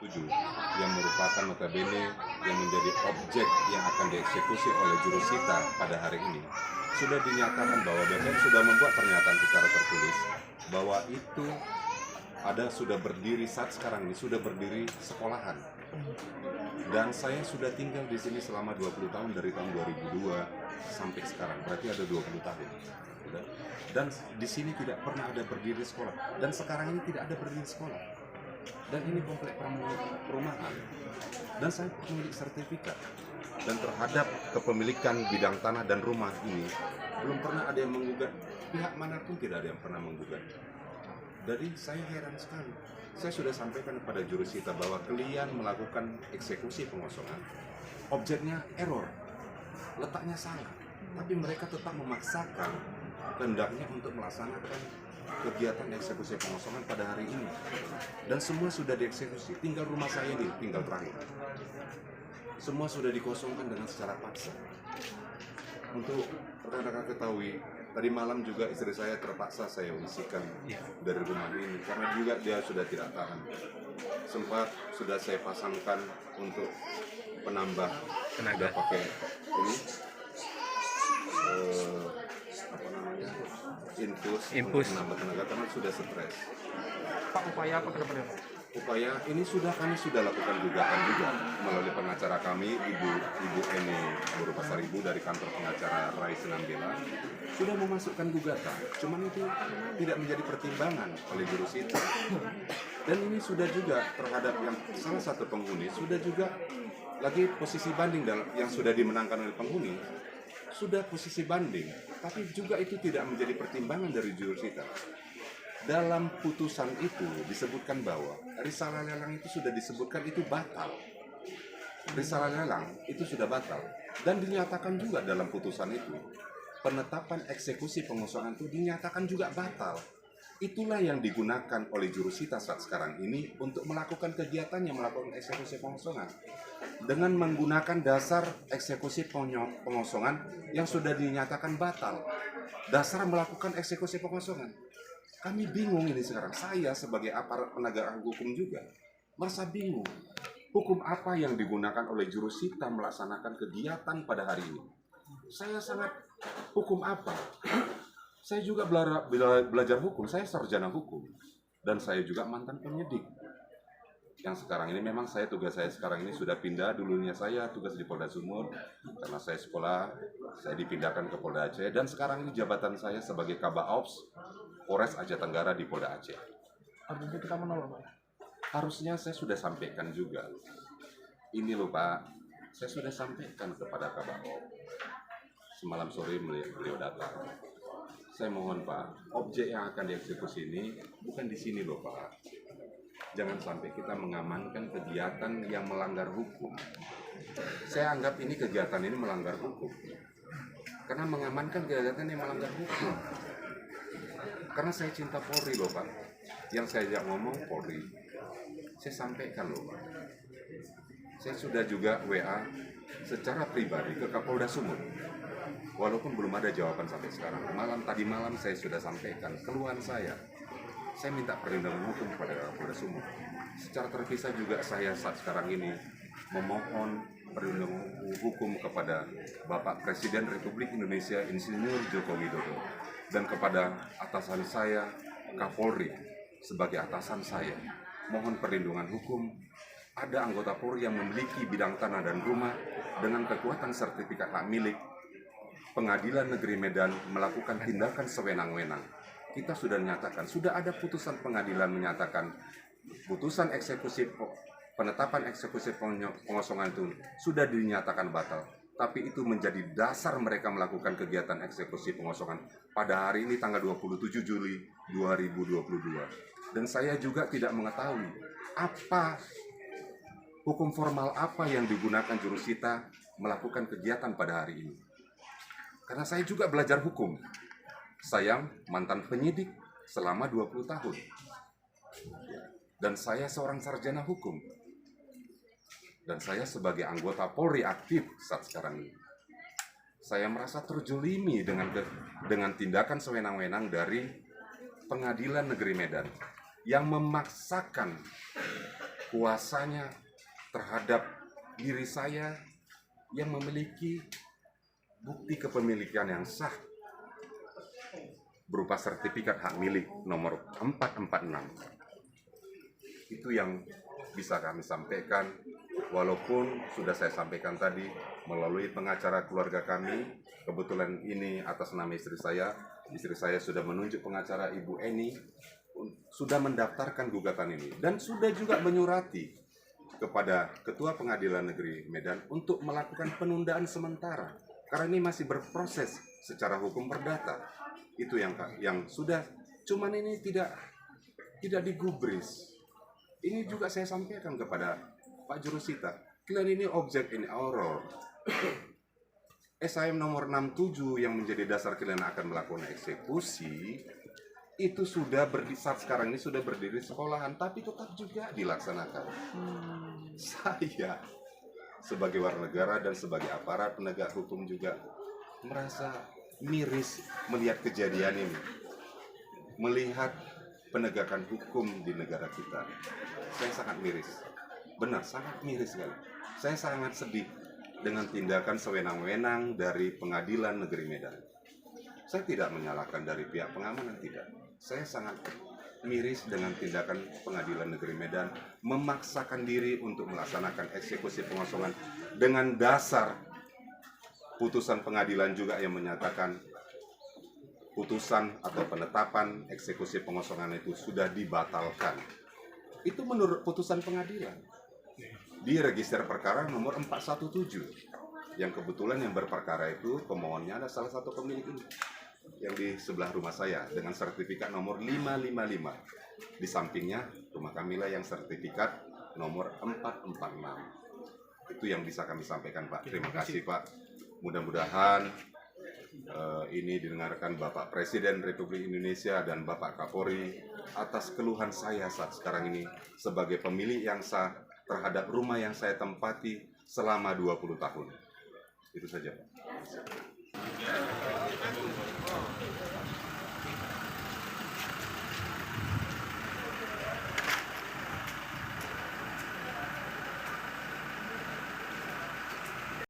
yang merupakan notabene yang menjadi objek yang akan dieksekusi oleh jurusita pada hari ini, sudah dinyatakan bahwa BPN sudah membuat pernyataan secara tertulis bahwa itu sudah berdiri saat sekarang ini sudah berdiri sekolahan. Dan saya sudah tinggal di sini selama 20 tahun dari tahun 2002 sampai sekarang, berarti ada 20 tahun. Dan di sini tidak pernah ada berdiri sekolah, dan sekarang ini tidak ada berdiri sekolah. Dan ini komplek perumahan, dan saya pemilik sertifikat. Dan terhadap kepemilikan bidang tanah dan rumah ini belum pernah ada yang menggugat, pihak manapun tidak ada yang pernah menggugat. Jadi saya heran sekali. Saya sudah sampaikan kepada jurusita bahwa kalian melakukan eksekusi pengosongan, objeknya error, letaknya salah, tapi mereka tetap memaksakan kehendaknya untuk melaksanakan kegiatan eksekusi pengosongan pada hari ini. Dan semua sudah dieksekusi, tinggal rumah saya ini, tinggal terakhir. Semua sudah dikosongkan dengan secara paksa. Untuk rekan-rekan ketahui, tadi malam juga istri saya terpaksa saya usirkan dari rumah ini karena juga dia sudah tidak tahan. Sempat sudah saya pasangkan untuk penambah tenaga pakai ini infus untuk menambah tenaga karena sudah stres. Pak, upaya apa ke depannya, Pak? Upaya ini kami sudah lakukan gugatan juga melalui pengacara kami, Ibu Eni Pasaribu dari kantor pengacara Rai Senambela sudah memasukkan gugatan, cuman itu tidak menjadi pertimbangan oleh jurusita. Dan ini sudah juga terhadap yang salah satu penghuni sudah juga lagi posisi banding yang sudah dimenangkan oleh penghuni, sudah posisi banding, tapi juga itu tidak menjadi pertimbangan dari jurusita. Dalam putusan itu disebutkan bahwa risalah lelang itu sudah disebutkan itu batal. Risalah lelang itu sudah batal. Dan dinyatakan juga dalam putusan itu, penetapan eksekusi pengosongan itu dinyatakan juga batal. Itulah yang digunakan oleh jurusita saat sekarang ini untuk melakukan kegiatan yang melakukan eksekusi pengosongan. Dengan menggunakan dasar eksekusi pengosongan yang sudah dinyatakan batal. Dasar melakukan eksekusi pengosongan. Kami bingung ini sekarang. Saya sebagai aparat penegak hukum juga merasa bingung. Hukum apa yang digunakan oleh jurusita melaksanakan kegiatan pada hari ini? Saya sangat hukum apa? Saya juga belajar hukum. Saya sarjana hukum dan saya juga mantan penyidik. Yang sekarang ini memang tugas saya sekarang ini sudah pindah. Dulunya saya tugas di Polda Sumut karena saya sekolah, saya dipindahkan ke Polda Aceh dan sekarang ini jabatan saya sebagai Kabaops Polres Aceh Tenggara di Polda Aceh. Artinya kita menolak, Pak. Harusnya saya sudah sampaikan juga. Ini loh Pak, saya sudah sampaikan kepada Kabaops. Semalam sore beliau datang. Saya mohon Pak, objek yang akan dieksekusi ini bukan di sini loh Pak. Jangan sampai kita mengamankan kegiatan yang melanggar hukum. Saya anggap ini kegiatan ini melanggar hukum. Karena mengamankan kegiatan yang melanggar hukum. Karena saya cinta Polri loh Pak. Yang saya ajak ngomong Polri. Saya sampaikan loh Pak. Saya sudah juga WA secara pribadi ke Kapolda Sumut. Walaupun belum ada jawaban sampai sekarang. Tadi malam saya sudah sampaikan keluhan saya. Saya minta perlindungan hukum kepada Kapolda Sumut. Secara terpisah juga saya saat sekarang ini memohon perlindungan hukum kepada Bapak Presiden Republik Indonesia Insinyur Joko Widodo dan kepada atasan saya Kapolri sebagai atasan saya. Mohon perlindungan hukum. Ada anggota Polri yang memiliki bidang tanah dan rumah dengan kekuatan sertifikat hak milik. Pengadilan Negeri Medan melakukan tindakan sewenang-wenang. Kita sudah menyatakan, sudah ada putusan pengadilan menyatakan putusan penetapan eksekusi pengosongan itu sudah dinyatakan batal. Tapi itu menjadi dasar mereka melakukan kegiatan eksekusi pengosongan pada hari ini tanggal 27 Juli 2022. Dan saya juga tidak mengetahui apa hukum formal apa yang digunakan jurusita melakukan kegiatan pada hari ini. Karena saya juga belajar hukum. Saya mantan penyidik selama 20 tahun. Dan saya seorang sarjana hukum. Dan saya sebagai anggota Polri aktif saat sekarang ini. Saya merasa terjolimi dengan tindakan sewenang-wenang dari Pengadilan Negeri Medan yang memaksakan kuasanya terhadap diri saya yang memiliki bukti kepemilikan yang sah berupa sertifikat hak milik nomor 446. Itu yang bisa kami sampaikan, walaupun sudah saya sampaikan tadi melalui pengacara keluarga kami. Kebetulan ini atas nama istri saya sudah menunjuk pengacara Ibu Eni, sudah mendaftarkan gugatan ini dan sudah juga menyurati kepada Ketua Pengadilan Negeri Medan untuk melakukan penundaan sementara karena ini masih berproses secara hukum perdata. Itu yang sudah, cuman ini tidak digubris. Ini juga saya sampaikan kepada Pak Jurusita, kalian ini objek in error. SIM nomor 67 yang menjadi dasar kalian akan melakukan eksekusi itu sudah saat sekarang ini sudah berdiri sekolahan, tapi tetap juga dilaksanakan. Saya sebagai warga negara dan sebagai aparat penegak hukum juga merasa miris melihat kejadian ini, melihat penegakan hukum di negara kita. Saya sangat miris, benar sangat miris sekali. Saya sangat sedih dengan tindakan sewenang-wenang dari Pengadilan Negeri Medan. Saya tidak menyalahkan dari pihak pengamanan, tidak. Saya sangat miris dengan tindakan Pengadilan Negeri Medan memaksakan diri untuk melaksanakan eksekusi pengosongan dengan dasar putusan pengadilan juga yang menyatakan putusan atau penetapan eksekusi pengosongan itu sudah dibatalkan. Itu menurut putusan pengadilan di register perkara nomor 417, yang kebetulan yang berperkara itu pemohonnya ada salah satu pemilik ini yang di sebelah rumah saya dengan sertifikat nomor 555. Di sampingnya rumah Kamila yang sertifikat nomor 446. Itu yang bisa kami sampaikan, Pak. Terima kasih, Pak. Mudah-mudahan ini didengarkan Bapak Presiden Republik Indonesia dan Bapak Kapolri atas keluhan saya saat sekarang ini sebagai pemilik yang sah terhadap rumah yang saya tempati selama 20 tahun. Itu saja, Pak.